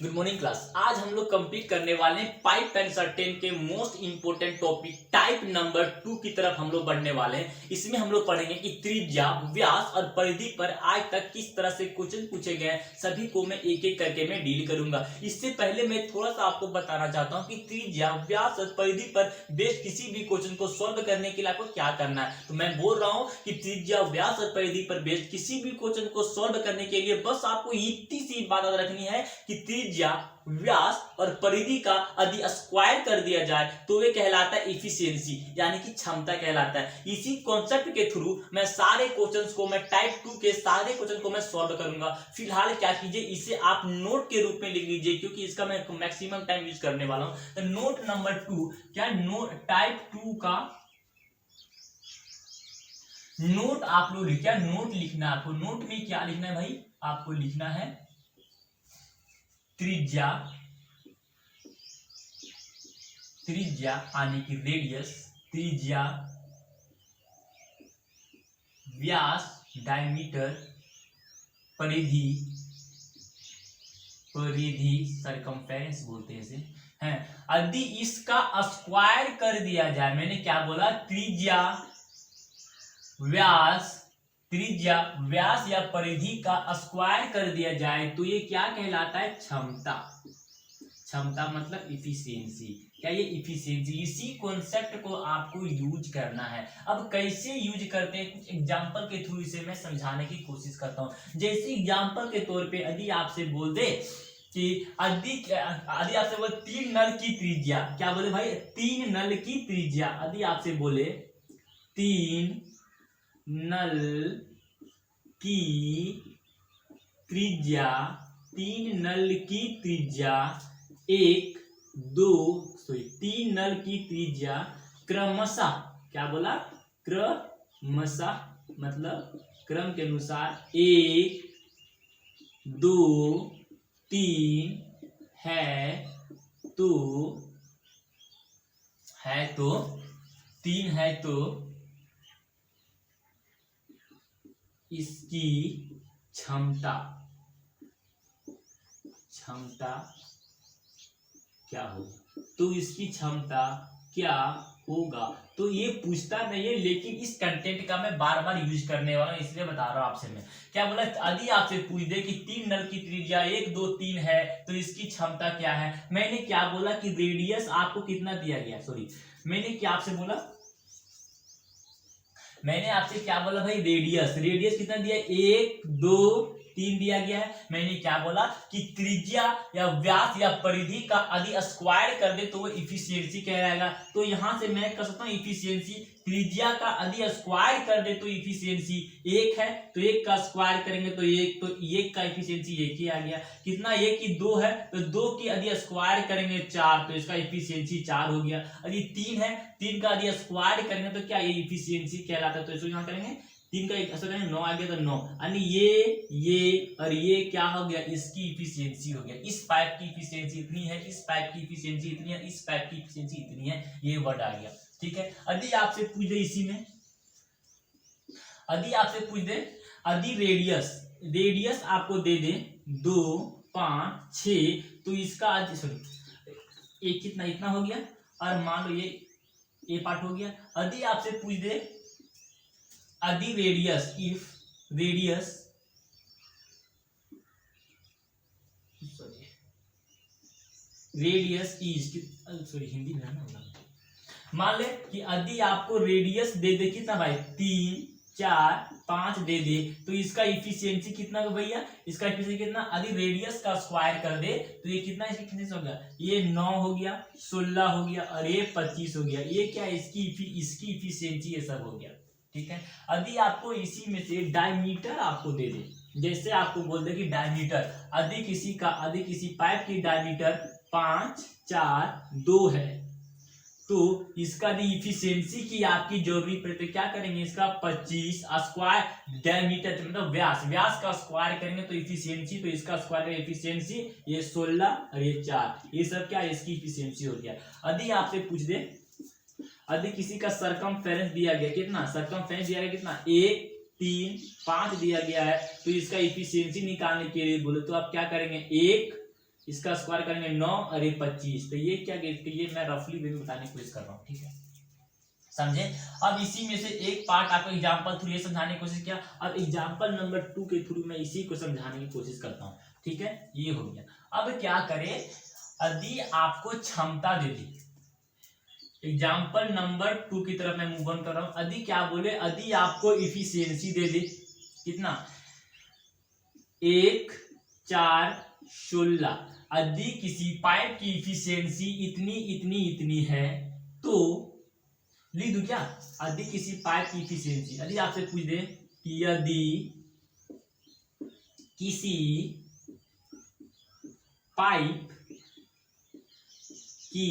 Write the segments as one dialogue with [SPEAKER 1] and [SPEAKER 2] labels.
[SPEAKER 1] Good morning class. आज हम लोग कंप्लीट करने वाले हैं पाइप एंड सर्टेन के most important topic type number 2 की तरफ हम लोग बढ़ने वाले हैं। इसमें हम लोग पढ़ेंगे कि त्रिज्या, व्यास और परिधि पर आज तक किस तरह से क्वेश्चन पूछे गए हैं, सभी को मैं एक एक करके मैं डील करूंगा। इससे पहले मैं थोड़ा सा आपको बताना चाहता हूं कि त्रिज्या, व्यास और परिधि पर बेस्ड किसी भी क्वेश्चन को सॉल्व करने के लिए आपको क्या करना है। तो मैं बोल रहा हूं कि त्रिज्या, व्यास और परिधि पर बेस्ड किसी भी क्वेश्चन को सॉल्व करने के लिए बस आपको इतनी सी बात याद रखनी है कि त्रिज्या, व्यास और परिधि का यदि स्क्वायर कर दिया जाए तो वे कहलाता है इफिशियंसी, यानी कि क्षमता कहलाता है। इसी कॉन्सेप्ट के थ्रू मैं सारे क्वेश्चंस को, मैं टाइप 2 के सारे क्वेश्चन को मैं सॉल्व करूंगा। फिलहाल क्या कीजिए, इसे आप नोट के रूप में लिख लीजिए क्योंकि इसका मैं मैक्सिमम टाइम यूज करने वाला हूं। तो नोट नंबर 2, क्या नोट टाइप 2 का नोट आप लोग क्या नोट लिखना है आपको। नोट में क्या लिखना है भाई, आपको लिखना है त्रिज्या, त्रिज्या यानी कि रेडियस, त्रिज्या, व्यास डायमीटर, परिधि, परिधि सरकमफेरेंस बोलते हैं इसे, हैं। यदि इसका स्क्वायर कर दिया जाए, मैंने क्या बोला, त्रिज्या, व्यास, त्रिज्या, व्यास या परिधि का स्क्वायर कर दिया जाए तो ये क्या कहलाता है, क्षमता। क्षमता मतलब इफिशियंसी। क्या ये इफिशियंसी, इसी कॉन्सेप्ट को आपको यूज करना है। अब कैसे यूज करते हैं, कुछ एग्जांपल के थ्रू इसे मैं समझाने की कोशिश करता हूं। जैसे एग्जांपल के तौर पे यदि आपसे बोल दे कि यदि आपसे बोले 3 नल की त्रिज्या, क्या बोले भाई, 3 नल की त्रिज्या। यदि आपसे बोले 3 नल की त्रिज्या, 3 नल की त्रिज्या, 3 नल की त्रिज्या क्रमशः, क्या बोला, क्रमशः मतलब क्रम के अनुसार 1, 2, 3 तो 3 है तो इसकी क्षमता क्या होगी, तो इसकी क्षमता क्या होगा। तो ये पूछता नहीं है, लेकिन इस कंटेंट का मैं बार बार यूज करने वाला हूं, इसलिए बता रहा हूं आपसे। मैं क्या बोला, यदि आपसे पूछ दे कि 3 नल की त्रिज्या 1, 2, 3 है तो इसकी क्षमता क्या है। मैंने क्या बोला कि रेडियस आपको कितना दिया गया, सॉरी मैंने क्या आपसे बोला, मैंने आपसे क्या बोला भाई, रेडियस कितना दिया, 1, 2, 3 दिया गया है। मैंने क्या बोला कि त्रिज्या या व्यास या परिधि का यदि स्क्वायर कर दे तो वो इफिशियंसी कहलाएगा। तो यहां से मैं कर सकता हूं इफिशियंसी, त्रिज्या का यदि स्क्वायर कर दे तो इफिशियंसी 1 है, तो 1 का स्क्वायर करेंगे तो 1, तो 1 का इफिशियंसी 1 ही आ गया। कितना, 1 की 2 है तो 2 की यदि स्क्वायर करेंगे 4, तो इसका इफिशियंसी 4 हो गया। यदि 3 है, 3 का यदि स्क्वायर करेंगे तो क्या ये इफिशियंसी कहलाता है। तो इसको यहाँ करेंगे 3 का ऐसा करेंगे 9 आ गया तो 9, यानी ये और ये क्या हो गया, इसकी इफिशियंसी हो गया। इस पाइप की इफिशियंसी इतनी है, इस पाइप की इफिशियंसी इतनी है, इस पाइप की इफिशियंसी इतनी है, ये वर्ड आ गया। ठीक है। यदि आपसे पूछ दे इसी में, यदि आपसे पूछ दे, यदि रेडियस आपको दे दे 2, 5, 6, तो इसका सॉरी एक कितना, इतना हो गया, और मान लो ये पार्ट हो गया। यदि आपसे पूछ दे, यदि radius, if radius is, sorry Hindi में है ना, मान ले कि यदि आपको रेडियस दे दे कितना भाई, 3, 4, 5 दे दे तो इसका इफिशियंसी कितना हो भैया, इसका इफिशियंसी कितना, यदि रेडियस का स्क्वायर कर दे तो ये कितना, इसकी कितने हो गया, ये 9 हो गया, 16 हो गया और ये 25 हो गया। ये क्या, इसकी इफिशियंसी ये सब हो गया। ठीक है। यदि आपको इसी में से डायमीटर आपको दे दे, जैसे आपको बोल दे कि डायमीटर, यदि किसी पाइप की डायमीटर 5, 4, 2 है तो इसका इफिशियंसी की आपकी जरूरी पड़ती है, क्या करेंगे, इसका 25 स्क्वायर डायमीटर मतलब व्यास का स्क्वायर करेंगे तो इफिशियंसी, तो इसका स्क्वायर इफिशियंसी ये 16 और ये 4, ये सब क्या इसकी इफिशियंसी हो गया। यदि आपसे पूछ दे, यदि किसी का सरकमफेरेंस दिया गया, कितना सरकमफेरेंस दिया गया, कितना 1, 3, 5 दिया गया है, तो इसका इफिशियंसी निकालने के लिए बोले तो आप क्या करेंगे, 1 इसका स्क्वायर करेंगे 9 और ये 25। तो ये क्या, ये मैं रफली वे में बताने की कोशिश कर रहा हूँ, ठीक है, समझे। अब इसी में से एक पार्ट आपको एग्जांपल थ्रू ये समझाने की कोशिश किया, अब एग्जांपल नंबर 2 के थ्रू मैं इसी को समझाने की कोशिश करता हूँ, ठीक है। ये हो गया। अब क्या करें, यदि आपको क्षमता दे दी, एग्जाम्पल नंबर 2 की तरफ मैं मूव ऑन कर रहा हूं। यदि क्या बोले, यदि आपको इफिशियंसी दे दे कितना, 1 4 16, यदि किसी पाइप की इफिशियंसी इतनी इतनी इतनी है तो लिख दूं क्या, यदि किसी पाइप की इफिशियंसी, यदि आपसे पूछ दे कि यदि किसी पाइप की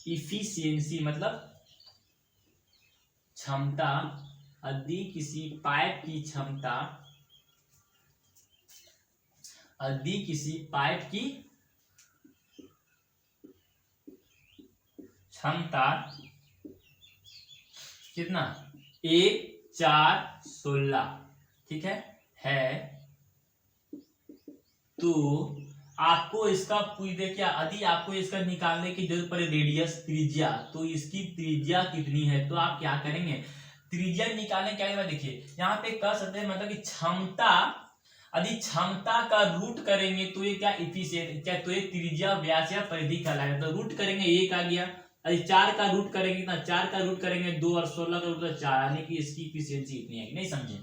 [SPEAKER 1] इफिशियंसी मतलब क्षमता, यदि किसी पाइप की क्षमता, यदि किसी पाइप की क्षमता कितना, 1 4 16, ठीक है तो आपको इसका पूछ दे क्या, यदि आपको इसका निकालने की जरूरत पड़े रेडियस त्रिज्या, तो इसकी त्रिज्या कितनी है, तो आप क्या करेंगे, त्रिज्या निकालने क्या है, देखिए यहाँ पे कह सकते हैं मतलब कि क्षमता, यदि क्षमता का रूट करेंगे तो ये क्या इफिशिएंट, क्या तो ये त्रिज्या व्यास या परिधि कहलाएगा। तो रूट करेंगे 1 आ गया, यदि 4 का रूट करेंगे कितना, 4 का रूट करेंगे 2 और 16 का रूट 4, यानी कि इसकी इफिशियंसी इतनी है। नहीं समझे,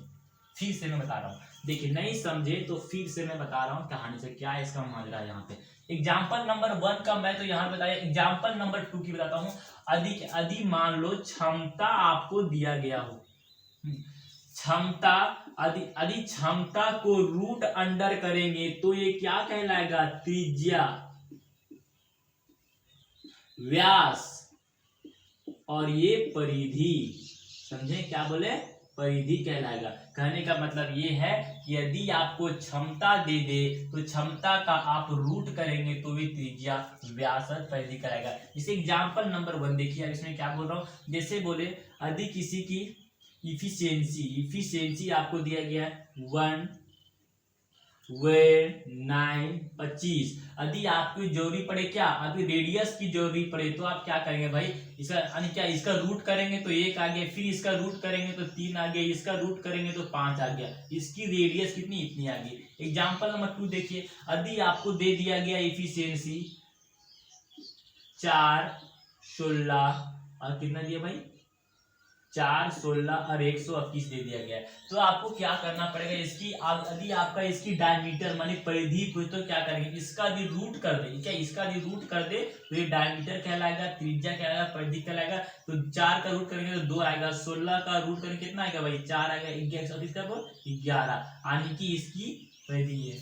[SPEAKER 1] फिर से मैं बता रहा हूँ, देखिए नहीं समझे तो फिर से मैं बता रहा हूँ कहानी से क्या है इसका माजरा है। यहाँ पे एग्जाम्पल नंबर 1 का मैं तो यहाँ बताया, एग्जाम्पल नंबर 2 की बताता हूँ। यदि मान लो क्षमता आपको दिया गया हो, क्षमता, यदि क्षमता को रूट अंडर करेंगे तो ये क्या कहलाएगा, त्रिज्या व्यास और ये परिधि, समझे क्या बोले, परिधि कहलाएगा। कहने का मतलब ये है कि यदि आपको क्षमता दे दे तो क्षमता का आप रूट करेंगे तो भी त्रिज्या व्यास और परिधि कहलाएगा। जैसे एग्जांपल नंबर 1 देखिए, अब इसमें क्या बोल रहा हूँ, जैसे बोले यदि किसी की इफिशियंसी आपको दिया गया है 1 9 25, यदि आपको जरूरी पड़े क्या, अभी रेडियस की जरूरी पड़े तो आप क्या करेंगे भाई, इसका यानी क्या, इसका रूट करेंगे तो 1 आ गया, फिर इसका रूट करेंगे तो 3 आ गया, इसका रूट करेंगे तो 5 आ गया, इसकी रेडियस कितनी, इतनी आ गई। एग्जांपल नंबर 2 देखिए, यदि आपको दे दिया गया इफिशियंसी 4 16 और कितना दिया भाई, 4 16 और 121 दे दिया गया है, तो आपको क्या करना पड़ेगा, इसकी यदि आपका इसकी डायमीटर मानी परिधि पूछे तो क्या करेंगे, इसका यदि रूट कर दे, क्या इसका यदि रूट कर दे तो ये डायमीटर कहलाएगा, त्रिज्या कहलाएगा, परिधि कहलाएगा। तो 4 का रूट करेंगे तो 2 आएगा, 16 का रूट करेंगे कितना आएगा भाई, 4 आएगा, 11 यानी कि इसकी परिधि है।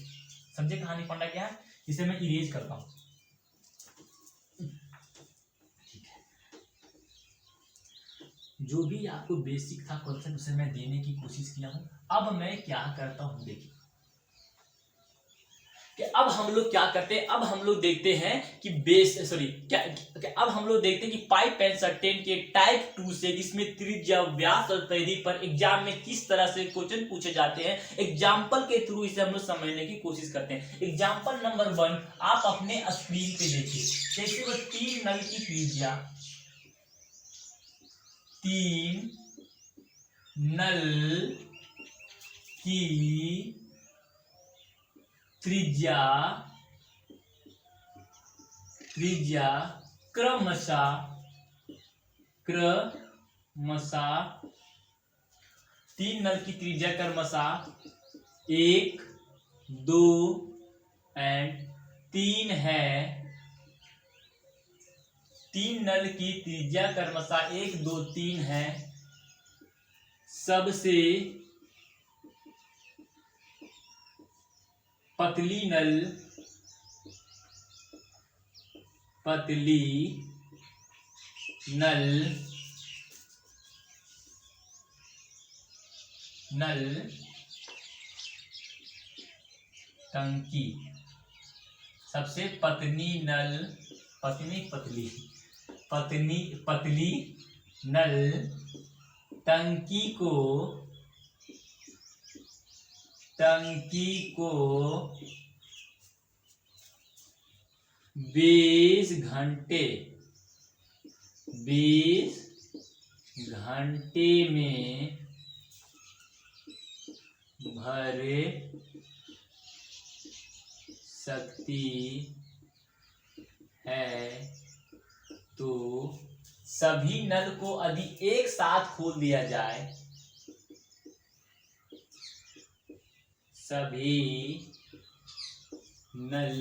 [SPEAKER 1] समझे कहानी पंडा क्या है, इसे मैं इरेज करता हूँ। जो भी आपको बेसिक था क्वेश्चन उसे मैं देने की कोशिश किया हूं। अब मैं क्या करता हूं, देखिए कि अब हम लोग क्या करते हैं, अब हम लोग देखते हैं कि अब हम लोग देखते हैं कि पाइप एंड सर्टेन के टाइप 2 से, जिसमें त्रिज्या व्यास और परिधि पर एग्जाम में किस तरह से क्वेश्चन पूछे जाते हैं, एग्जाम्पल के थ्रू इसे हम लोग समझने की कोशिश करते हैं। एग्जाम्पल नंबर 1 आप अपने स्क्रीन पे देखिए, जैसे वो 3 नल की त्रिज्या, 3 नल की त्रिज्या क्रमशः 3 नल की त्रिज्या क्रमशः 1 2 एंड 3 है। 3 नल की त्रिज्या क्रमशः 1 2 3 है। सबसे पतली नल टंकी, सबसे पतली नल टंकी को 20 घंटे 20 घंटे में भर सकती है तो सभी नल को यदि एक साथ खोल दिया जाए, सभी नल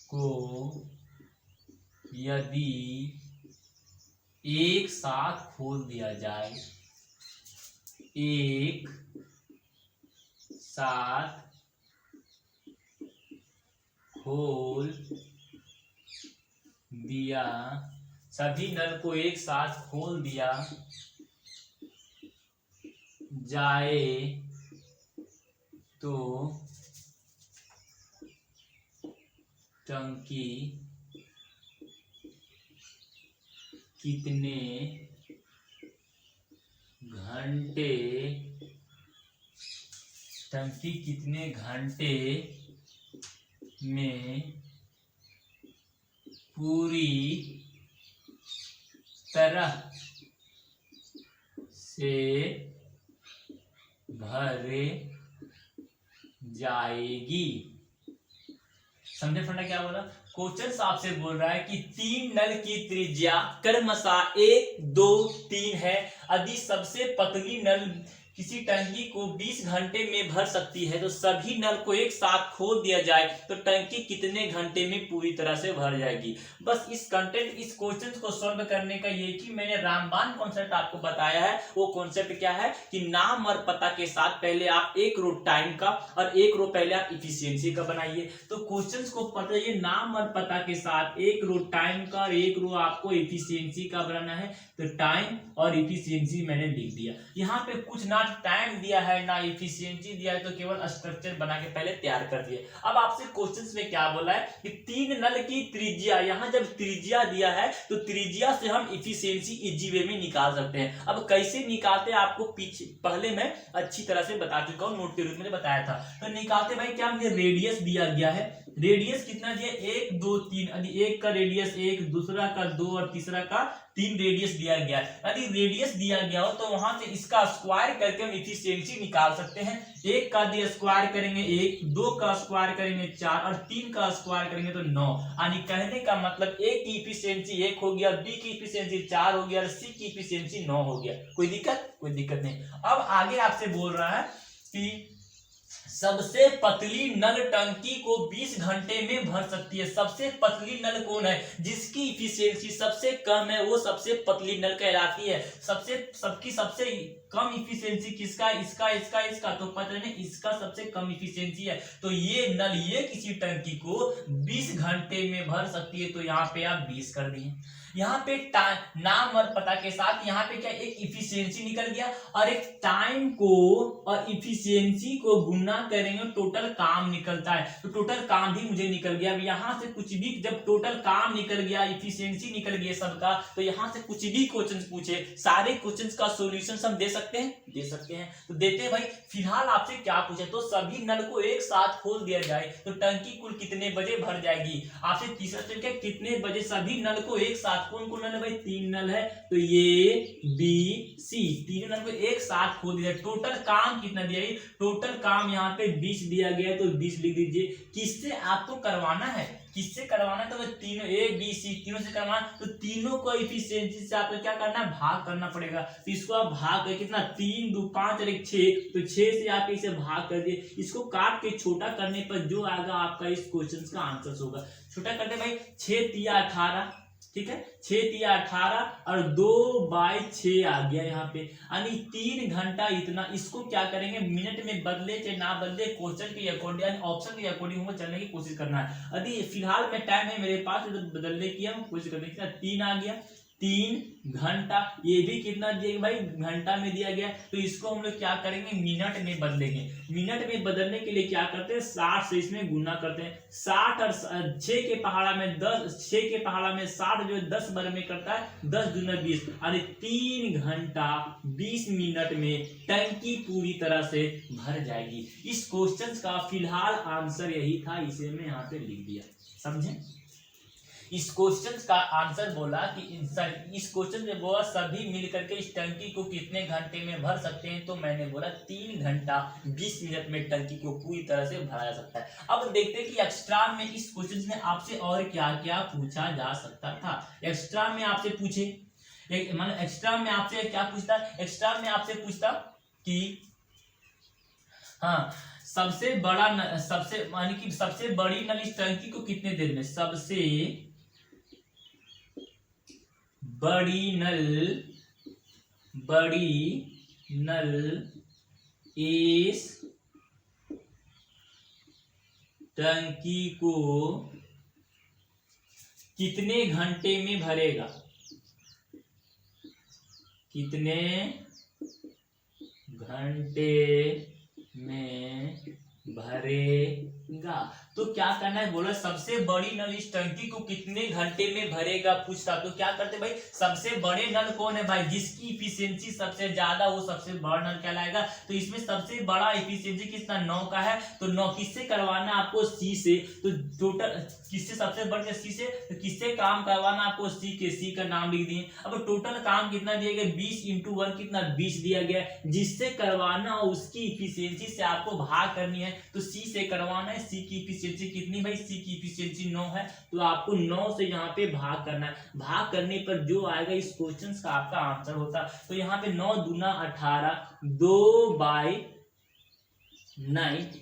[SPEAKER 1] को यदि एक साथ खोल दिया जाए, एक साथ खोल दिया, सभी नल को एक साथ खोल दिया जाए तो टंकी कितने घंटे में पूरी तरह से भर जाएगी। समझे फ्रेंड क्या बोला? क्वेश्चन आपसे बोल रहा है कि 3 नल की त्रिज्या क्रमशः 1, 2, 3 है। यदि सबसे पतली नल किसी टंकी को 20 घंटे में भर सकती है तो सभी नल को एक साथ खोल दिया जाए तो टंकी कितने घंटे में पूरी तरह से भर जाएगी। बस इस क्वेश्चन को सॉल्व करने का ये कि मैंने रामबाण कॉन्सेप्ट आपको बताया है। वो कॉन्सेप्ट क्या है कि नाम और पता के साथ पहले आप एक रो टाइम का और एक रो पहले आप इफिशियंसी का बनाइए। तो क्वेश्चन को पता है नाम और पता के साथ एक रो टाइम का और एक रो आपको इफिशियंसी का बनाना है। तो टाइम और इफिशियंसी मैंने लिख दिया। यहाँ पे कुछ ना टाइम दिया है ना इफिशियंसी दिया है, तो केवल स्ट्रक्चर बना के पहले तैयार कर दिए। अब आपसे क्वेश्चंस में क्या बोला है कि 3 नल की त्रिज्या, यहाँ जब त्रिज्या दिया है तो त्रिज्या से हम इफिशियंसी इजी वे में निकाल सकते हैं। अब कैसे निकालते हैं आपको पहले मैं अच्छी तरह से बता चुका हूँ, नोट के रूप में बताया था। तो निकालते भाई क्या मुझे रेडियस दिया गया है, रेडियस कितना दिया 1, 2, 3, यदि एक का रेडियस 1, दूसरा का 2 और तीसरा का 3 रेडियस दिया गया है। यदि रेडियस दिया गया हो तो वहां से इसका स्क्वायर करके हम इफिशियंसी निकाल सकते हैं। 1 का दिया स्क्वायर करेंगे 1, 2 का स्क्वायर करेंगे 4 और 3 का स्क्वायर करेंगे तो 9। यानी कहने का मतलब A की इफिशियंसी 1 हो गया, B की इफिशियंसी 4 हो गया और C की इफिशियंसी 9 हो गया। कोई दिक्कत नहीं। अब आगे आपसे बोल रहा है कि सबसे पतली नल टंकी को 20 घंटे में भर सकती है। सबसे पतली नल कौन है? जिसकी इफिशियंसी सबसे कम है वो सबसे पतली नल कहलाती है। सबकी सबसे कम इफिशियंसी किसका? इसका तो पता नहीं, इसका सबसे कम इफिशियंसी है। तो ये नल किसी टंकी को 20 घंटे में भर सकती है। तो यहाँ पे आप 20 कर दिए। यहाँ पे नाम और पता के साथ यहाँ पे क्या एक इफिशियंसी निकल गया और एक टाइम को और इफिशियंसी को गुना करेंगे टोटल काम निकलता है। तो टोटल काम भी मुझे निकल गया। अब यहाँ से कुछ भी, जब टोटल काम निकल गया, इफिशियंसी निकल गया सबका, तो यहाँ से कुछ भी क्वेश्चन पूछे, सारे क्वेश्चन का सोल्यूशन हम दे सकते हैं। तो देते हैं भाई। फिलहाल आपसे क्या पूछे, तो सभी नल को एक साथ खोल दिया जाए तो टंकी कुल कितने बजे भर जाएगी। आपसे तीसरा क्या, कितने बजे सभी नल को एक साथ, कौन कौन नल है भाई? 3 नल है, तो ये B C तीनों नल को एक साथ खोल दिया। टोटल काम कितना दिया है? टोटल काम यहाँ पे 20 दिया गया है, तो 20 लिख दीजिए। किससे आपको करवाना है? तो तीनों A B C तीनों से करवाना, तो तीनों को इफिशियंसी से आपको क्या करना है? भाग करना पड़ेगा। तो इसको आप भाग कर कितना, 3, 2, 5 और 1, 6, तो 6 से आप इसे भाग कर दिए। इसको काट के छोटा करने पर जो आएगा आपका इस क्वेश्चन का आंसर होगा। छोटा करते भाई, 6 तिया 18, ठीक है, 6 तिया 18 और 2/6 आ गया यहाँ पे, यानी 3 घंटा इतना। इसको क्या करेंगे, मिनट में बदले चाहे ना बदले, क्वेश्चन के अकॉर्डिंग यानी ऑप्शन के अकॉर्डिंग हमको चलने की कोशिश करना है। यदि फिलहाल में टाइम है मेरे पास तो बदलने की हम कोशिश करते हैं। 3 आ गया, 3 घंटा, ये भी कितना दिया भाई, घंटा में दिया गया। तो इसको हम लोग क्या करेंगे, मिनट में बदलेंगे। मिनट में बदलने के लिए क्या करते हैं, 60 से इसमें गुना करते हैं। 60 और 6 के पहाड़ा में 10, 6 के पहाड़ा में 60 जो 10 बार में करता है 10 दूना 20, अरे 3 घंटा 20 मिनट में टंकी पूरी तरह से भर जाएगी। इस क्वेश्चन का फिलहाल आंसर यही था, इसे मैं यहाँ पे लिख दिया, समझे। इस क्वेश्चन का आंसर बोला कि इस क्वेश्चन में बोला सभी मिलकर के इस टंकी को कितने घंटे में भर सकते हैं, तो मैंने बोला 3 घंटा 20 मिनट में टंकी को पूरी तरह से भरा जा सकता है। अब देखते हैं कि एक्स्ट्रा में इस क्वेश्चन में आपसे और क्या क्या पूछा जा सकता था। एक्स्ट्रा में आपसे पूछे, मतलब एक्स्ट्रा में आपसे क्या पूछता, एक्स्ट्रा में आपसे पूछता कि हाँ, सबसे बड़ा सबसे मानी कि सबसे बड़ी नल इस टंकी को कितने देर में, सबसे बड़ी नल इस टंकी को कितने घंटे में भरेगा, कितने घंटे में भरेगा। तो क्या करना है, बोला सबसे बड़ी नल इस टंकी को कितने घंटे में भरेगा पूछता। तो क्या करते भाई, सबसे बड़े नल कौन है भाई, जिसकी इफिशियंसी सबसे ज्यादा वो सबसे बड़ा नल कहलाएगा। तो इसमें सबसे बड़ा इफिशियंसी कितना, 9 का है। तो 9 किससे करवाना आपको, सी से। तो टोटल किससे, सबसे बढ़ के सी से, तो किससे काम करवाना आपको, सी के, सी का नाम लिख दिए। अब टोटल काम कितना दिया गया, 20 × 1 कितना 20 दिया गया। जिससे करवाना उसकी इफिशियंसी से आपको भाग करनी है, तो सी से करवाना है। सी की इफिशियंसी कितनी भाई, सी की इफिशियंसी 9 है, तो आपको 9 से यहाँ पे भाग करना है। भाग करने पर जो आएगा इस क्वेश्चन का आपका आंसर होता। तो यहाँ पे 9 दूना 18, 2/9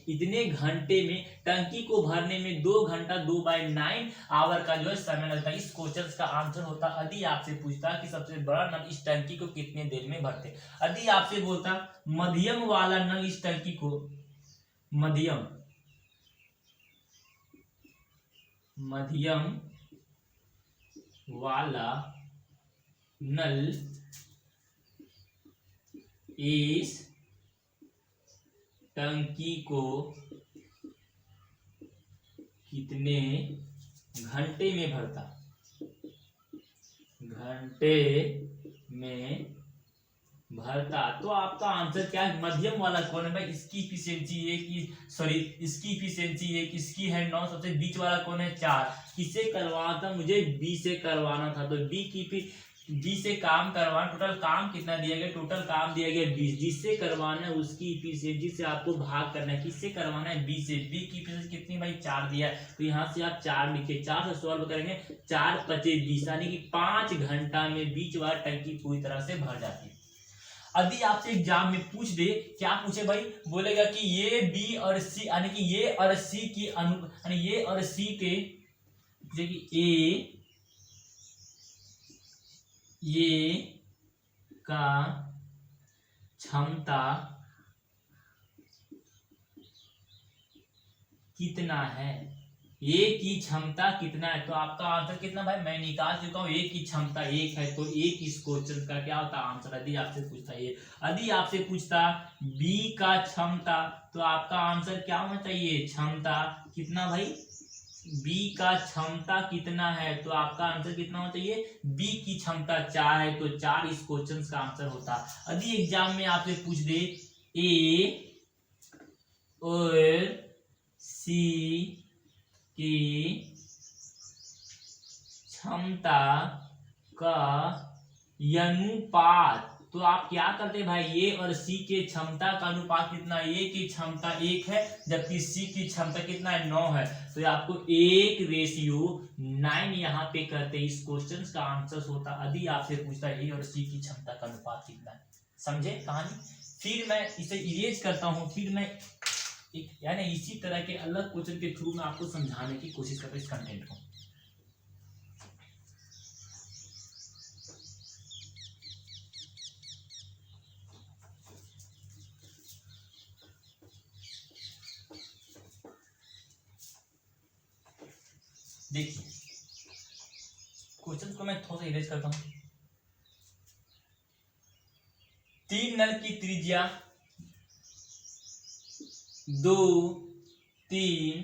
[SPEAKER 1] इतने घंटे में टंकी को भरने में 2 घंटा 2/9 आवर का जो है समय लगता है। इस क्वेश्चन का आंसर होता। यदि आपसे पूछता कि सबसे बड़ा नल इस टंकी को कितने देर में भरते, यदि आपसे बोलता मध्यम वाला नल इस टंकी को, मध्यम वाला नल इस टंकी को कितने घंटे में भरता, घंटे में भरता। तो आपका आंसर क्या है, मध्यम वाला कौन है भाई, इसकी इफिशियंसी इसकी इफिशियंसी 1, इसकी है 9, सबसे बीच वाला कौन है 4। किससे करवाना था, मुझे बी से करवाना था। तो बी से काम करवाना, टोटल काम कितना दिया गया, टोटल काम दिया गया 20। जिससे करवाना है उसकी इफिशियंसी से आपको भाग करना है। किससे करवाना है, बी से। बी की इफिशियंसी कितनी भाई 4 दिया है, तो यहाँ से आप 4 लिखे, 4 से सॉल्व करेंगे, 4 × 5 = 20, यानी कि 5 घंटा में बीच वाला टंकी पूरी तरह से भर जाती है। यदि आपसे एग्जाम में पूछ दे, क्या पूछे भाई, बोलेगा कि ये बी और सी, यानी कि ये और सी की यानी ये और सी के, ये का क्षमता कितना है, ए की क्षमता कितना है। तो आपका आंसर कितना भाई, मैं निकाल चुका हूं, ए की क्षमता 1 है। तो एक इस क्वेश्चन का क्या होता आंसर, यदि आपसे पूछता ये। यदि आपसे पूछता बी का क्षमता, तो आपका आंसर क्या होना चाहिए, क्षमता कितना भाई, बी का क्षमता कितना है। तो आपका आंसर कितना होना चाहिए, बी की क्षमता 4 है, तो 4 इस क्वेश्चन का आंसर होता। यदि एग्जाम में आपसे पूछ दे ए और सी की क्षमता का अनुपात, तो आप क्या करते हैं भाई, ए और सी के क्षमता का अनुपात कितना, ए की क्षमता 1 है, जबकि सी की क्षमता कितना है 9 है। तो आपको 1:9 यहाँ पे करते इस क्वेश्चन का आंसर होता। यदि आपसे पूछता है ए और सी की क्षमता का अनुपात कितना है, समझे कहानी। फिर मैं इसे इरेज करता हूं, फिर मैं यानी इसी तरह के अलग क्वेश्चन के थ्रू में आपको समझाने की कोशिश करता हूं इस कंटेंट को। देखिए क्वेश्चन को मैं थोड़ा सा इरेज करता हूं। तीन नल की त्रिज्या 2 3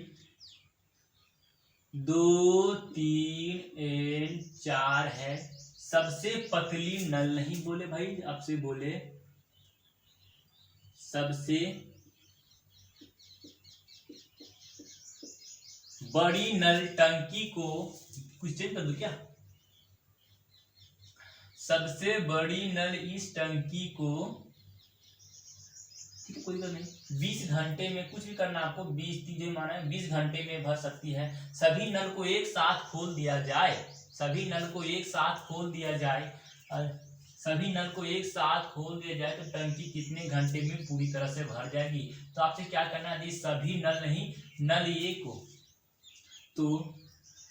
[SPEAKER 1] एंड 4 है। सबसे पतली नल नहीं बोले भाई, आपसे बोले सबसे बड़ी नल टंकी को, कुछ चेंज कर दूं क्या? सबसे बड़ी नल इस टंकी को, ठीक है कोई दिक्कत नहीं, 20 घंटे में, कुछ भी करना आपको, 20 जो माना है 20 घंटे में भर सकती है। सभी नल को एक साथ खोल दिया जाए, सभी नल को एक साथ खोल दिया जाए, सभी नल को एक साथ खोल दिया जाए तो टंकी कितने घंटे में पूरी तरह से भर जाएगी? तो आपसे क्या करना है, सभी नल नहीं, नल ए को, तो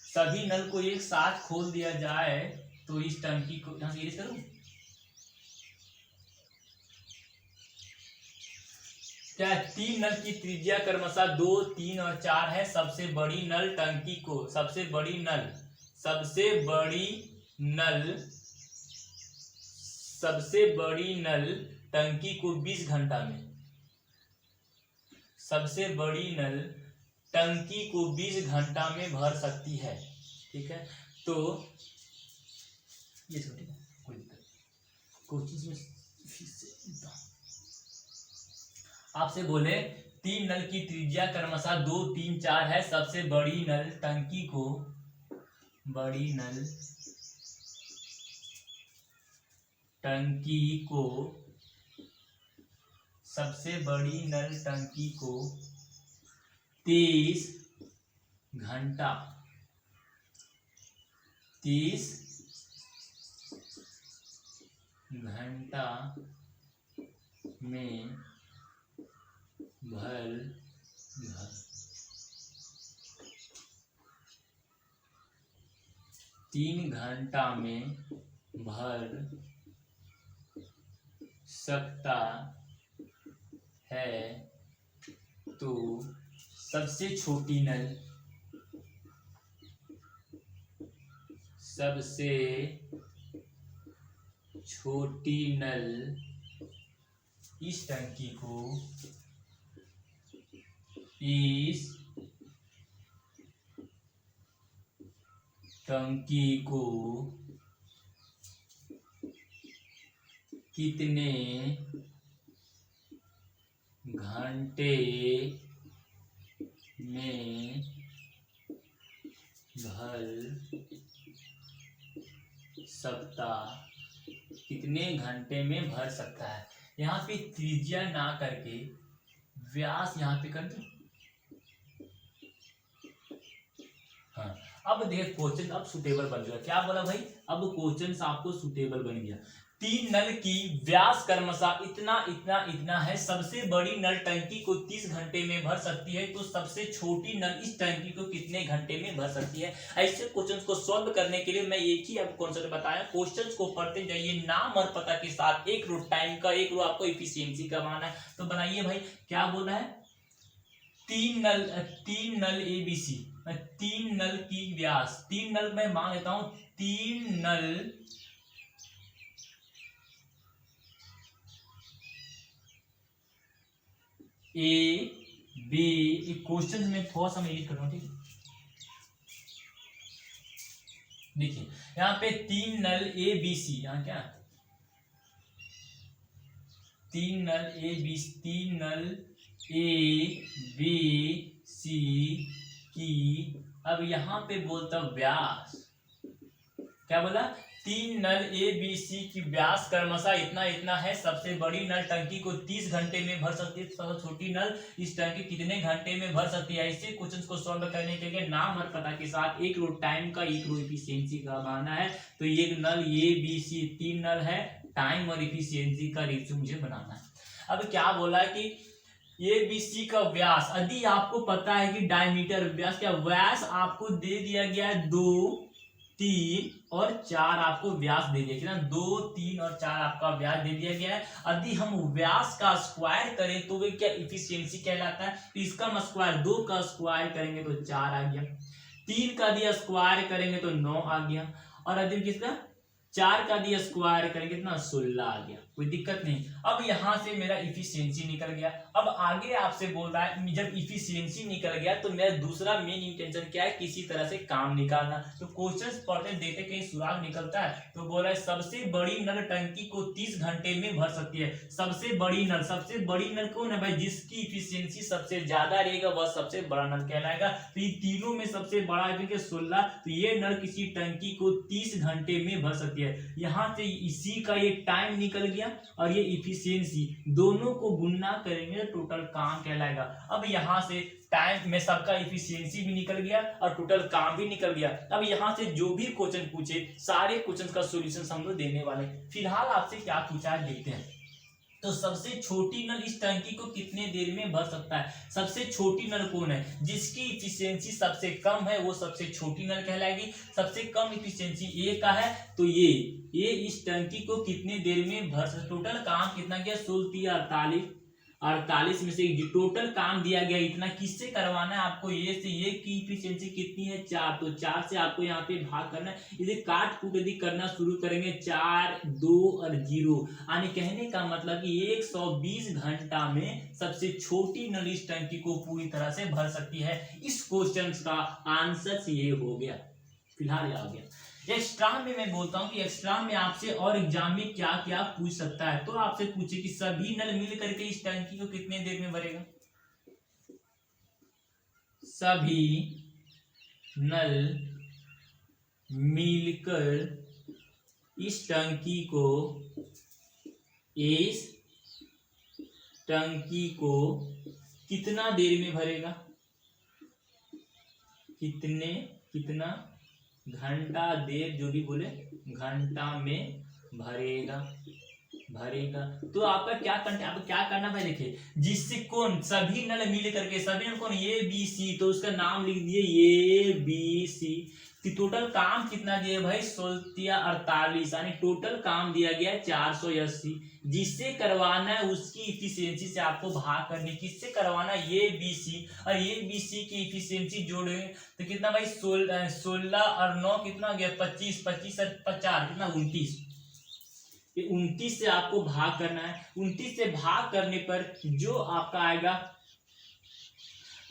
[SPEAKER 1] सभी नल को एक साथ खोल दिया जाए तो इस टंकी को, यहां से इरेज करूं, क्या 3 नल की त्रिज्या क्रमशः 2 3 और 4 है। सबसे बड़ी नल टंकी को, सबसे बड़ी नल, सबसे बड़ी नल, सबसे बड़ी नल टंकी को 20 घंटा में, सबसे बड़ी नल टंकी को 20 घंटा में भर सकती है। ठीक है, तो ये छोटी कोई दिक्कत, कोचिंग में फीस से आपसे बोले 3 नल की त्रिज्या क्रमशः 2 3 4 है। सबसे बड़ी नल टंकी को, बड़ी नल टंकी को, सबसे बड़ी नल टंकी को 30 घंटा, 30 घंटा में भर 3 घंटा में भर सकता है। तो सबसे छोटी नल, सबसे छोटी नल इस टंकी को, इस टंकी को कितने घंटे में भर सकता, कितने घंटे में भर सकता है। यहाँ पे त्रिज्या ना करके व्यास यहाँ पे कर दो। हाँ, अब देख क्वेश्चन अब सुटेबल बन गया। क्या बोला भाई, अब क्वेश्चन आपको सुटेबल बन गया। 3 नल की व्यास क्रमशः इतना इतना इतना है। सबसे बड़ी नल टंकी को 30 घंटे में भर सकती है, तो सबसे छोटी नल इस टंकी को कितने घंटे में भर सकती है। ऐसे क्वेश्चंस को सॉल्व करने के लिए मैं एक ही आपको कॉन्सेप्ट बताया, क्वेश्चंस को पढ़ते जाइए नाम और पता के साथ। एक रो टाइम का, एक रो आपको एफिशिएंसी का माना है। तो बनाइए भाई, क्या बोला है, 3 नल ABC, 3 नल की व्यास, 3 नल मैं मान लेता हूं, 3 नल AB, क्वेश्चन में थोड़ा सा मैं एडिट कर रहा हूं, ठीक है। देखिए यहाँ पे 3 नल ABC, यहाँ क्या 3 नल ABC, 3 नल ABC की, अब यहाँ पे बोलता व्यास, क्या बोला, 3 नल ABC की व्यास क्रमशः इतना इतना है। सबसे बड़ी नल टंकी को 30 घंटे में भर सकती है, सबसे छोटी नल इस टंकी कितने घंटे में भर सकती है। ऐसे क्वेश्चंस को सॉल्व करने के लिए नाम और पता के साथ एक रो टाइम का, एक रो एफिशिएंसी का बनाना है। तो ये नल ABC 3 नल है, टाइम और एफिशिएंसी का रेशियो मुझे बनाना है। अब क्या बोला कि ABC का व्यास, यदि आपको पता है कि डायमीटर व्यास, क्या व्यास आपको दे दिया गया है 2 3 और 4 आपको व्यास दे दिया गया, 2 3 और 4 आपका व्यास दे दिया गया है। यदि हम व्यास का स्क्वायर करें तो वे क्या एफिशिएंसी कहलाता है। तो इसका हम स्क्वायर 2 का स्क्वायर करेंगे तो 4 आ गया, 3 का दिया स्क्वायर करेंगे तो 9 आ गया, और यदि किसका 4 का दिया स्क्वायर करेंगे कितना 16 आ गया। कोई दिक्कत नहीं। अब यहाँ से मेरा इफिशियंसी निकल गया। अब आगे आपसे बोल रहा है जब इफिशियंसी निकल गया तो मेरा दूसरा मेन इंटेंशन क्या है, किसी तरह से काम निकालना। तो क्वेश्चंस पढ़ते देखते कहीं सुराग निकलता है तो बोल रहा है सबसे बड़ी नल टंकी को 30 घंटे में भर सकती है। सबसे बड़ी नल कौन है भाई, जिसकी इफिशियंसी सबसे ज्यादा रहेगा वह सबसे बड़ा नल कहलाएगा। तो ये तीनों में सबसे बड़ा है 16, तो ये नल किसी टंकी को 30 घंटे में भर सकती है। यहाँ से इसी का ये टाइम निकल गया और ये इफिशियंसी, दोनों को गुणा करेंगे टोटल काम कहलाएगा। अब यहाँ से टाइम में सबका इफिशियंसी भी निकल गया और टोटल काम भी निकल गया। अब यहाँ से जो भी क्वेश्चन पूछे सारे क्वेश्चन का सॉल्यूशन हम लोग देने वाले। फिलहाल आपसे क्या पूछा है देखते हैं। तो सबसे छोटी नल इस टंकी को कितने देर में भर सकता है। सबसे छोटी नल कौन है, जिसकी इफिशियंसी सबसे कम है वो सबसे छोटी नल कहलाएगी। सबसे कम इफिशियंसी ए का है तो ये इस टंकी को कितने देर में भर सकता। टोटल काम कितना गया 16 48 में से टोटल काम दिया गया इतना, किससे करवाना है आपको, ये से ये की इफिशियंसी कितनी है 4, तो 4 से आपको यहाँ पे भाग करना है। इसे काट कूट यदि करना शुरू करेंगे 4 2 और 0, यानी कहने का मतलब कि 120 घंटा में सबसे छोटी नल इस टंकी को पूरी तरह से भर सकती है। इस क्वेश्चन का आंसर ये हो गया। फिलहाल आ गया एक्स्ट्रा में। मैं बोलता हूँ कि एक्स्ट्रा में आपसे और एग्जाम में क्या क्या पूछ सकता है। तो आपसे पूछे कि सभी नल मिल करके इस टंकी को कितने देर में भरेगा। सभी नल मिलकर इस टंकी को कितना देर में भरेगा, कितना घंटा देर, जो भी बोले घंटा में भरेगा। तो आपका क्या करना भाई, देखिए जिससे कौन सभी नल मिल करके, सभी नल कौन ए बी सी, तो उसका नाम लिख दिए ए बी सी। टोटल काम कितना दिया भाई 16 48, यानी टोटल काम दिया गया 480। जिससे करवाना है उसकी इफिशियंसी से आपको भाग करनी, किससे करवाना है ए बी सी, और ए बी सी की इफिशियंसी जोड़ेंगे तो कितना भाई 16 और 9 कितना गया 25, 25 और 50 कितना 29। 29 से आपको भाग करना है। 29 से भाग करने पर जो आपका आएगा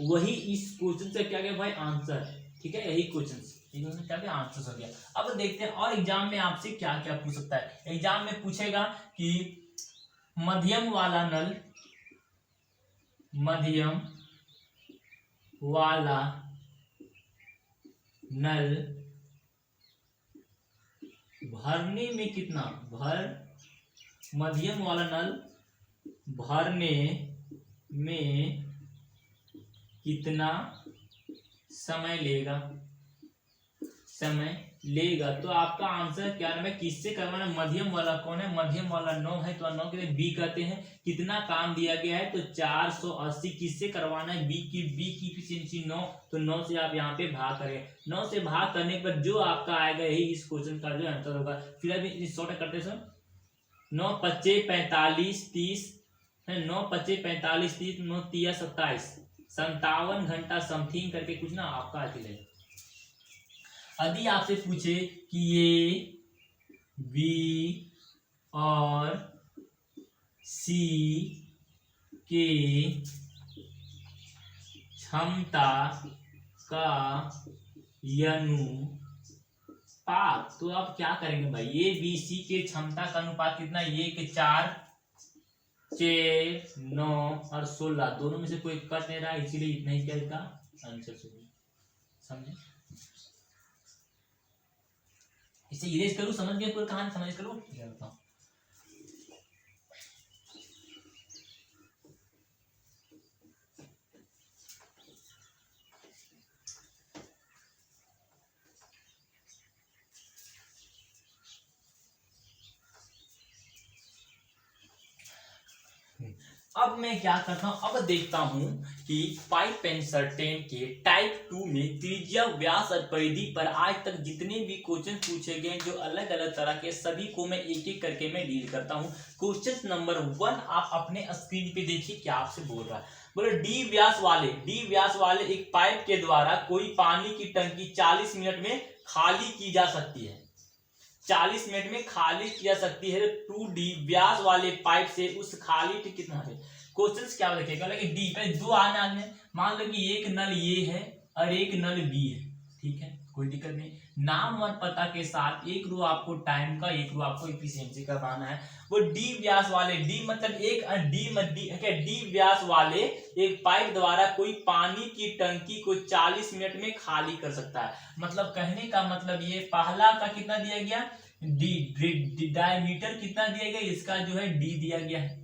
[SPEAKER 1] वही इस क्वेश्चन से क्या गया भाई आंसर। ठीक है, यही क्वेश्चन क्या गया आंसर हो गया। अब देखते हैं और एग्जाम में आपसे क्या क्या पूछ सकता है। एग्जाम में पूछेगा कि मध्यम वाला नल भरने में कितना, मध्यम वाला नल भरने में कितना समय लेगा। तो आपका आंसर क्या है, किससे करवाना, मध्यम वाला कौन है, मध्यम वाला 9 है तो 9 के लिए बी कहते हैं। कितना काम दिया गया है तो 480, किससे करवाना है बी की इफिशियंसी 9, तो 9 से आप यहाँ पे भाग करेंगे। 9 से भाग करने पर जो आपका आएगा यही इस क्वेश्चन का जो आंसर होगा। फिर अभी शॉर्ट करते हैं 9 25 45 30 है, 9 25 45 30 9 3 27 57 घंटा समथिंग करके कुछ ना आपका आती है। यदि आपसे पूछे कि ये बी और सी के क्षमता का अनुपात, तो आप क्या करेंगे भाई, ये बी सी के क्षमता का अनुपात कितना, ये के 4 6 9 और 16 दोनों में से कोई कट नहीं रहा, इसीलिए इतना ही क्या इसका आंसर समझे। इसे इरेज करूं, समझ गए पूरी कहानी, समझ करो। अब मैं क्या करता हूं, अब देखता हूं कि पाइप एंड सर्टेन के टाइप 2 में त्रिज्या व्यास और परिधि पर आज तक जितने भी क्वेश्चन पूछे गए जो अलग अलग तरह के, सभी को मैं एक एक करके मैं डील करता हूं। क्वेश्चन नंबर 1 आप अपने स्क्रीन पे देखिए क्या आपसे बोल रहा है। बोले डी व्यास वाले एक पाइप के द्वारा कोई पानी की टंकी 40 मिनट में खाली की जा सकती है। 40 मिनट में खाली किया सकती है 2D व्यास वाले पाइप से उस खाली कितना है। क्वेश्चन क्या लिखेगा कि डी पे दो आने, मान लो कि एक नल ये है और एक नल बी है, ठीक है, कोई दिक्कत नहीं। नाम और पता के साथ एक रो आपको टाइम का, एक रो आपको एफिशिएंसी का बनाना है। वो डी व्यास वाले, डी मतलब एक डी व्यास वाले एक पाइप द्वारा कोई पानी की टंकी को 40 मिनट में खाली कर सकता है। मतलब कहने का मतलब ये पहला का कितना दिया गया, डी डायमीटर कितना दिया गया, इसका जो है डी दिया गया है,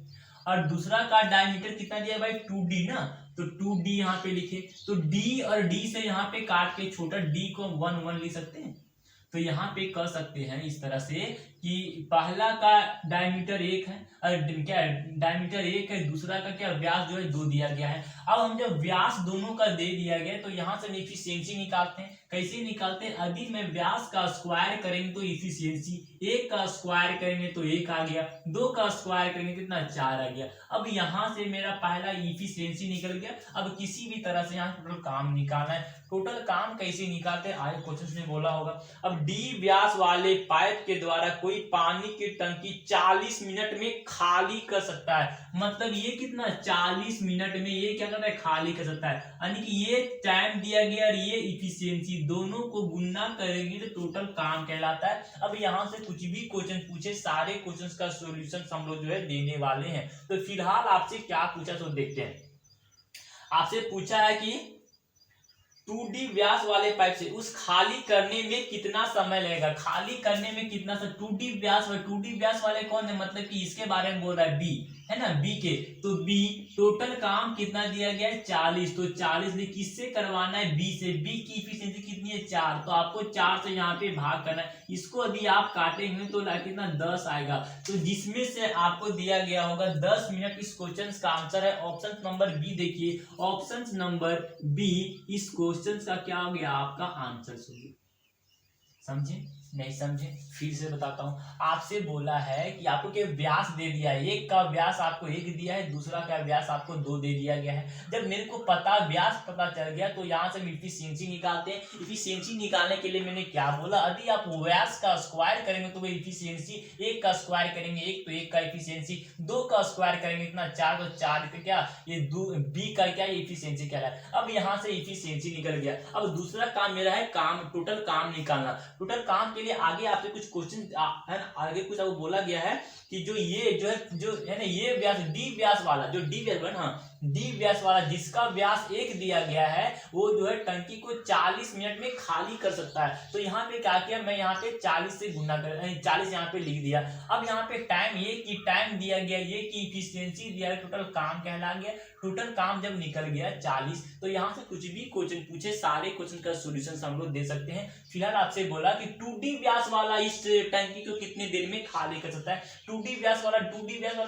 [SPEAKER 1] और दूसरा का डायमीटर कितना दिया भाई 2D ना, तो 2D यहाँ पे लिखे, तो D और D से यहाँ पे काट के छोटा d को 1 1 लिख सकते हैं। तो यहाँ पे कह सकते हैं इस तरह से कि पहला का डायमीटर 1 है और क्या डायमीटर 1 है, दूसरा का क्या व्यास जो है 2 दिया गया है। अब हम जब व्यास दोनों का दे दिया गया तो यहाँ से हम एफिशिएंसी निकालते हैं। कैसे निकालते हैं, यदि मैं व्यास का स्क्वायर करेंगे तो एफिशिएंसी, 1 का स्क्वायर करेंगे तो 1 आ गया, 2 का स्क्वायर करेंगे कितना 4 आ गया। अब यहाँ से मेरा पहला एफिशिएंसी निकल गया। अब किसी भी तरह से यहाँ टोटल काम निकालना है। टोटल काम कैसे निकालते हैं आगे क्वेश्चन में बोला होगा। अब डी व्यास वाले पाइप के द्वारा कोई पानी की टंकी 40 मिनट में खाली कर सकता है। मतलब ये कितना 40 मिनट में ये क्या करता है, खाली कर सकता है। यानी कि ये टाइम दिया गया और ये इफिशियंसी दोनों को गुणा करेंगे तो टोटल काम कहलाता है। अब यहाँ से कुछ भी क्वेश्चन पूछे, सारे क्वेश्चन का सॉल्यूशन हम लोग जो है देने वाले हैं। तो फिलहाल आपसे क्या पूछा तो देखते हैं। आपसे पूछा है कि 2D व्यास वाले पाइप से उस खाली करने में कितना समय लगेगा, खाली करने में कितना समय। 2D व्यास वाले कौन है, मतलब कि इसके बारे में बोल रहा है बी, है ना, बी के, तो बी टोटल काम कितना दिया गया है 40, तो 40 ने किससे करवाना है, बी से। बी की इफिशिएंसी कितनी है 4, तो आपको 4 से यहाँ पे भाग करना है। इसको यदि आप काटेंगे तो कितना 10 आएगा, तो जिसमें से आपको दिया गया होगा 10 मिनट। इस क्वेश्चन का आंसर है ऑप्शन नंबर बी। देखिए ऑप्शन नंबर बी इस क्वेश्चन का क्या हो गया, आपका आंसर। समझे नहीं समझे, फिर से बताता हूं। आपसे बोला है कि आपको क्या व्यास दे दिया है, एक का व्यास आपको 1 दिया है, दूसरा का व्यास आपको 2 दे दिया गया है। जब मेरे को व्यास पता चल गया तो यहाँ से हम इफिशिएंसी निकालते हैं। इफिशिएंसी निकालने के लिए मैंने क्या बोला, यदि आप व्यास का स्क्वायर करेंगे तो वो इफिशिएंसी, 1 का स्क्वायर करेंगे 1, तो 1 का इफिशिएंसी, 2 का स्क्वायर करेंगे इतना 4, तो 4 का क्या ये बी का क्या इफिशिएंसी क्या है। अब यहाँ से इफिशिएंसी निकल गया। अब दूसरा काम मेरा है काम, टोटल काम निकालना। टोटल काम के लिए आगे आपसे कुछ क्वेश्चन है ना, आगे कुछ आपको बोला गया है कि जो ये जो है ना, ये व्यास डी व्यास वाला, जो डी व्यास वाला, हाँ डी व्यास वाला जिसका व्यास 1 दिया गया है, वो जो है टंकी को 40 मिनट में खाली कर सकता है। तो यहाँ पे क्या किया, मैं यहाँ पे 40 से गुना कर 40 यहाँ पे लिख दिया। अब यहाँ पे टाइम, ये की टाइम दिया गया, ये की इफिशिएंसी दिया गया, टोटल काम कहला गया। टोटल काम जब निकल गया 40, तो यहाँ से कुछ भी क्वेश्चन पूछे, सारे क्वेश्चन का सॉल्यूशन हम लोग दे सकते हैं। फिलहाल आपसे बोला कि 2D व्यास वाला इस टंकी को कितने देर में खाली कर सकता है। 2D व्यास वाला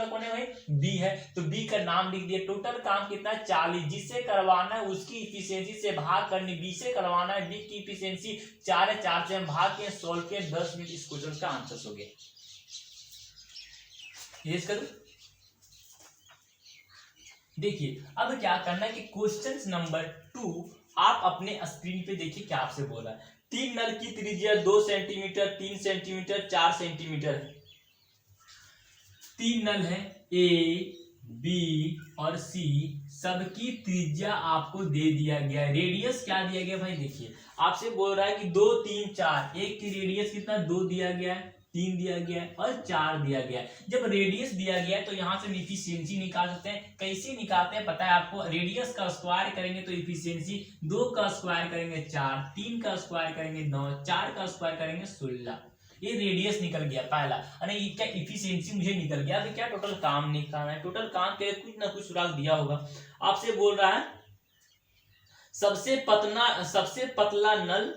[SPEAKER 1] कौन है भाई, बी है, तो बी का नाम लिख दिया। टोटल काम कितना है 40, जिससे करवाना है उसकी इफिशिएंसी से भाग करनी, बी से करवाना है, बी की इफिशिएंसी 4 है, 4 से हम भाग के सोल्व के 10 मिनट इस क्वेश्चन का आंसर हो गया। ये करूं, देखिए अब क्या करना है कि क्वेश्चन नंबर 2 आप अपने स्क्रीन पे देखिए क्या आपसे बोला है। 3 नल की त्रिज्या 2 सेंटीमीटर, 3 सेंटीमीटर, 4 सेंटीमीटर है। 3 नल है ए, बी और सी, सबकी त्रिज्या आपको दे दिया गया है। रेडियस क्या दिया गया भाई, देखिए आपसे बोल रहा है कि 2 3 4, एक की रेडियस कितना 2 दिया गया है, 3 दिया गया है और 4 दिया गया है। जब रेडियस दिया गया है तो यहाँ से इफिशिएंसी निकाल सकते हैं। कैसे निकालते हैं पता है आपको, रेडियस का स्क्वायर करेंगे तो इफिशिएंसी, 2 का स्क्वायर करेंगे 4, 3 का स्क्वायर करेंगे 9, 4 का स्क्वायर करेंगे 16। ये रेडियस निकल गया पहला, अरे ये क्या इफिशिएंसी मुझे निकल गया। अभी क्या टोटल काम निकालना है। टोटल काम के कुछ ना कुछ सुराग दिया होगा। आपसे बोल रहा है सबसे पतला नल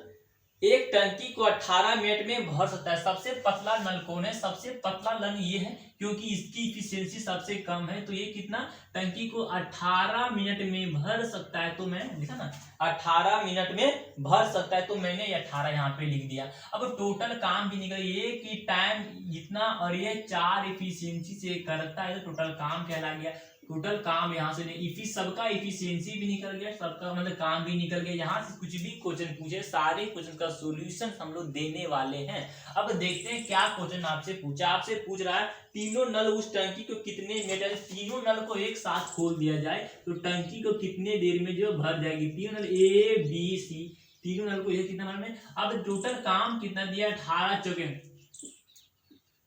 [SPEAKER 1] एक टंकी को 18 मिनट में भर सकता है। सबसे पतला नल कौन है, सबसे पतला नल ये है, क्योंकि इसकी इफिशिएंसी सबसे कम है। तो ये कितना टंकी को 18 मिनट में भर सकता है। तो मैं लिखा ना 18 मिनट में भर सकता है, तो मैंने 18 यहाँ पे लिख दिया। अब टोटल काम भी निकल, ये की टाइम इतना और ये 4 इफिशिएंसी से करता है, तो टोटल काम कहला गया। टोटल काम यहाँ से सबका इफिशियंसी भी निकल गया, सबका मतलब काम भी निकल गया। यहाँ से कुछ भी क्वेश्चन पूछे सारे क्वेश्चन का सॉल्यूशन हम लोग देने वाले हैं। अब देखते हैं क्या क्वेश्चन आपसे पूछा। आपसे पूछ रहा है तीनों नल उस टंकी को कितने मिनट, तीनों नल को एक साथ खोल दिया जाए तो टंकी को कितने देर में जो भर जाएगी। तीनों नल ए बी सी, तीनों नल को ये कितना में। अब टोटल काम कितना दिया, 18 चौके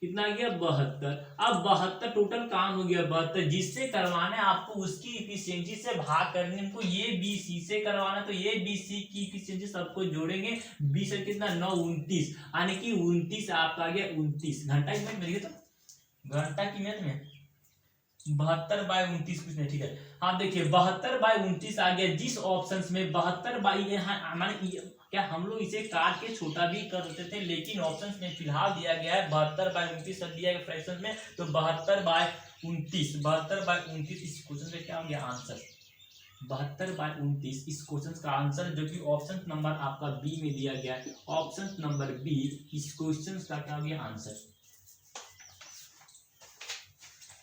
[SPEAKER 1] कितना आ गया 72। अब 72 टोटल काम हो गया 72, जिससे करवाना है आपको उसकी इफिशियंसी से भाग करने, हमको ये बी सी से करवाना, तो ये बी सी की इफिशियंसी सबको जोड़ेंगे, 20 से कितना 9 29, यानी कि 29 आपका आ गया 29 घंटा की मिनट में, तो घंटा की मिनट में 72/29 कुछ नहीं, ठीक है। आप देखिए 72/29 आ गया। जिस ऑप्शन में 72 हमारे क्या हम लोग इसे काट के छोटा भी कर देते थे, लेकिन ऑप्शन में फिलहाल दिया गया है 72/29 दिया गया फ्रैक्शन में, तो 72/29 72/29 इस क्वेश्चन में क्या हो गया आंसर, 72/29 इस क्वेश्चन का आंसर, जो कि ऑप्शन नंबर आपका बी में दिया गया है। ऑप्शन नंबर बी इस क्वेश्चन का क्या हो गया आंसर।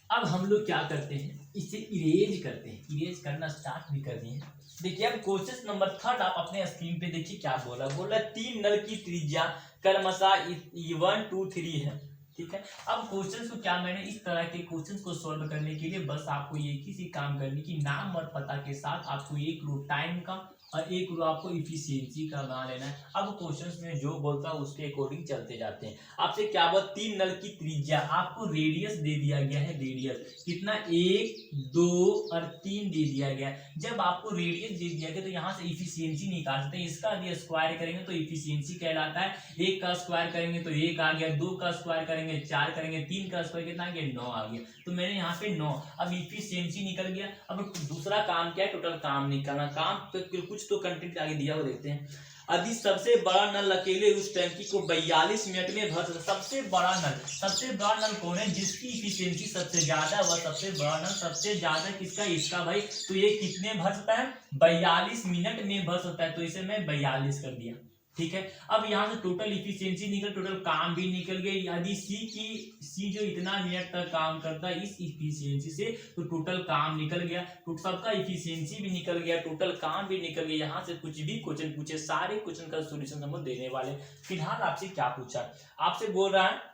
[SPEAKER 1] अब हम लोग क्या करते हैं, इसे इरेज करते हैं, इरेज करना स्टार्ट भी कर दिए हैं। देखिए अब क्वेश्चन नंबर 3 आप अपने स्क्रीन पे देखिए क्या बोला, बोला 3 नल की त्रिज्या क्रमशः 1 2 3 है, ठीक है। अब क्वेश्चंस को क्या मैंने इस तरह के क्वेश्चंस को सॉल्व करने के लिए बस आपको एक ही सी काम करनी कि नाम और पता के साथ आपको एक रो टाइम का और एक रो आपको इफिशियंसी का बना लेना है। अब क्वेश्चंस में जो बोलता है उसके अकॉर्डिंग चलते जाते हैं। आपसे क्या बोला, 3 नल की त्रिज्या, आपको रेडियस दे दिया गया है, रेडियस कितना 1 2 और 3 दे दिया गया है। जब आपको रेडियस दे दिया गया तो यहाँ से इफिशियंसी निकाल सकते हैं। इसका यदि स्क्वायर करेंगे तो इफिशियंसी कहलाता है, 1 का स्क्वायर करेंगे तो 1 आ गया, 2 का स्क्वायर करेंगे 4 करेंगे, 3 का स्क्वायर कितना आ गया 9 आ गया, तो मैंने यहाँ पे 9। अब इफिशियंसी निकल गया। अब दूसरा काम क्या है, टोटल काम निकालना। काम पे कुछ तो कंटेंट आगे दिया हुआ देखते हैं। यदि सबसे बड़ा नल अकेले उस टंकी को 42 मिनट में भर सकता, सबसे बड़ा नल कौन है जिसकी इफिशियंसी सबसे ज्यादा है, वह सबसे बड़ा नल। सबसे ज्यादा किसका, इसका भाई, तो ये कितने भर सकता है 42 मिनट में भर सकता है, तो इसे मैं 42 कर दिया, ठीक है। अब यहाँ से टोटल इफिशियंसी निकल, टोटल काम भी निकल गया। यदि सी जो इतना मिनट तक काम करता है इस इफिशियंसी से, तो टोटल काम निकल गया, सबका इफिशियंसी भी निकल गया, टोटल काम भी निकल गया। यहाँ से कुछ भी क्वेश्चन पूछे सारे क्वेश्चन का सॉल्यूशन हम देने वाले। फिलहाल आपसे क्या पूछा, आपसे बोल रहा है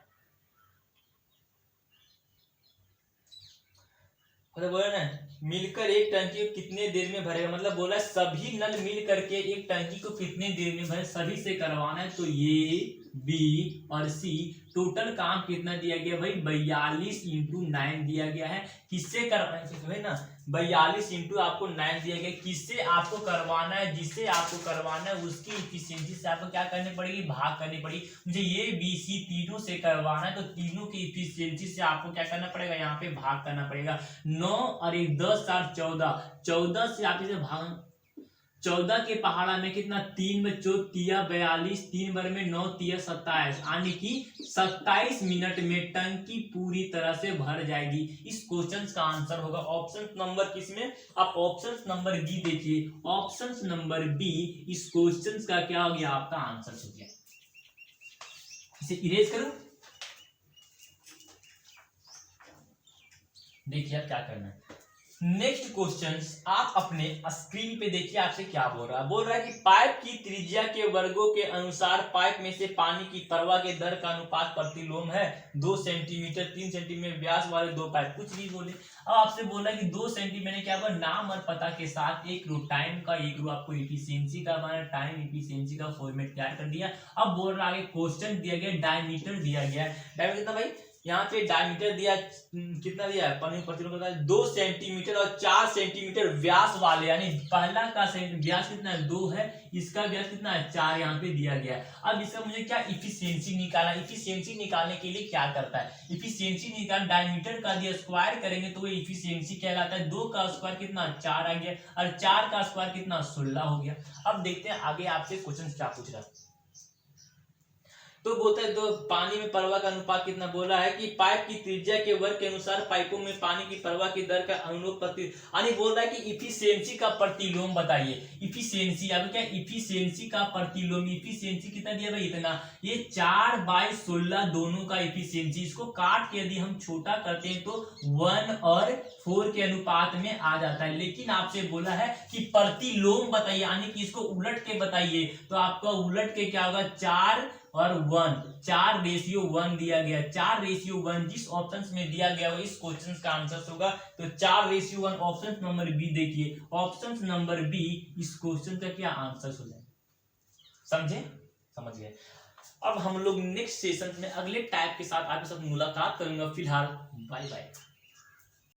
[SPEAKER 1] मतलब बोला ना मिलकर एक टंकी को कितने देर में भरेगा, मतलब बोला सभी नल मिल करके एक टंकी को कितने देर में भरे, सभी से करवाना है। तो ये बी और सी, टोटल काम कितना दिया गया भाई 42 × 9 दिया गया है। किससे करवाना है ना, 42 × आपको 9 दिया गया, किससे आपको करवाना है, जिससे आपको करवाना है उसकी इफिशियंसी से आपको क्या करनी पड़ेगी, भाग करनी पड़ेगी। मुझे ये बी सी तीनों से करवाना है, तो तीनों की इफिशियंसी से आपको क्या करना पड़ेगा, यहाँ पे भाग करना पड़ेगा। 9 और 1 10 4 14, 14 से आप इसे भाग, 14 के पहाड़ा में कितना 3 में 4 तिया 42, 3 बार में 9 तिया 27, यानी कि 27 मिनट में टंकी पूरी तरह से भर जाएगी। इस क्वेश्चन का आंसर होगा ऑप्शन नंबर किसमें, आप ऑप्शन नंबर बी देखिए, ऑप्शन नंबर बी इस क्वेश्चन का क्या हो गया, आपका आंसर हो गया। इसे इरेज करूं, देखिए आप क्या करना है। नेक्स्ट क्वेश्चन आप अपने स्क्रीन पे देखिए, आपसे क्या बोल रहा है कि पाइप की त्रिज्या के वर्गों के अनुसार पाइप में से पानी की प्रवाह के दर का अनुपात प्रतिलोम है 2 सेंटीमीटर 3 सेंटीमीटर व्यास वाले 2 पाइप, कुछ भी बोले। अब आपसे बोला कि 2 सेंटीमीटर क्या बोला, नाम और पता के साथ एक रो टाइम का, एक रो आपको इफिशियंसी का, टाइम इफिशियंसी का फॉर्मेट तैयार कर दिया। अब बोल रहा है क्वेश्चन दिया गया, डायमीटर दिया गया, डायमीटर कितना भाई, यहाँ पे डायमीटर दिया कितना दिया है, पानी प्रतिलोम का 2 सेंटीमीटर और 4 सेंटीमीटर व्यास वाले, यानी पहला का व्यास कितना है 2 है, इसका व्यास कितना है 4 यहाँ पे दिया गया है। अब इसका मुझे क्या इफिशियंसी निकालना, इफिशियंसी निकालने के लिए क्या करता है, इफिशियंसी निकाल, डायमीटर का दिया स्क्वायर करेंगे तो वो इफिशियंसी कहलाता है। 2 का स्क्वायर कितना 4 आ गया, और 4 का स्क्वायर कितना 16 हो गया। अब देखते हैं आगे आपसे क्वेश्चन क्या पूछ रहा है। तो बोलता है तो पानी में प्रवाह का अनुपात कितना, बोला है कि पाइप की त्रिज्या के वर्ग के अनुसार पाइपों में पानी की प्रवाह की दर का अनुरूप यानी बोल रहा है कि इफिशियंसी का प्रतिलोम बताइए। इफिशियंसी अब क्या, इफिशियंसी का प्रतिलोम, इफिशियंसी कितना दिया भाई इतना, ये 4/16 दोनों का इफिशियंसी। इसको काट के यदि हम छोटा करते हैं तो 1 और 4 के अनुपात में आ जाता है। लेकिन आपसे बोला है कि प्रतिलोम बताइए, यानी कि इसको उलट के बताइए। तो आपका उलट के क्या होगा, 4 और 1, 4:1 दिया गया, 4:1 जिस ऑप्शन में दिया गया वो इस क्वेश्चन का आंसर होगा। तो 4:1 ऑप्शन नंबर बी देखिए, ऑप्शन नंबर बी इस क्वेश्चन का क्या आंसर हो जाए। समझे, समझ गए। अब हम लोग नेक्स्ट सेशन में अगले टाइप के साथ आपके साथ मुलाकात करूंगा। फिलहाल बाय बाय।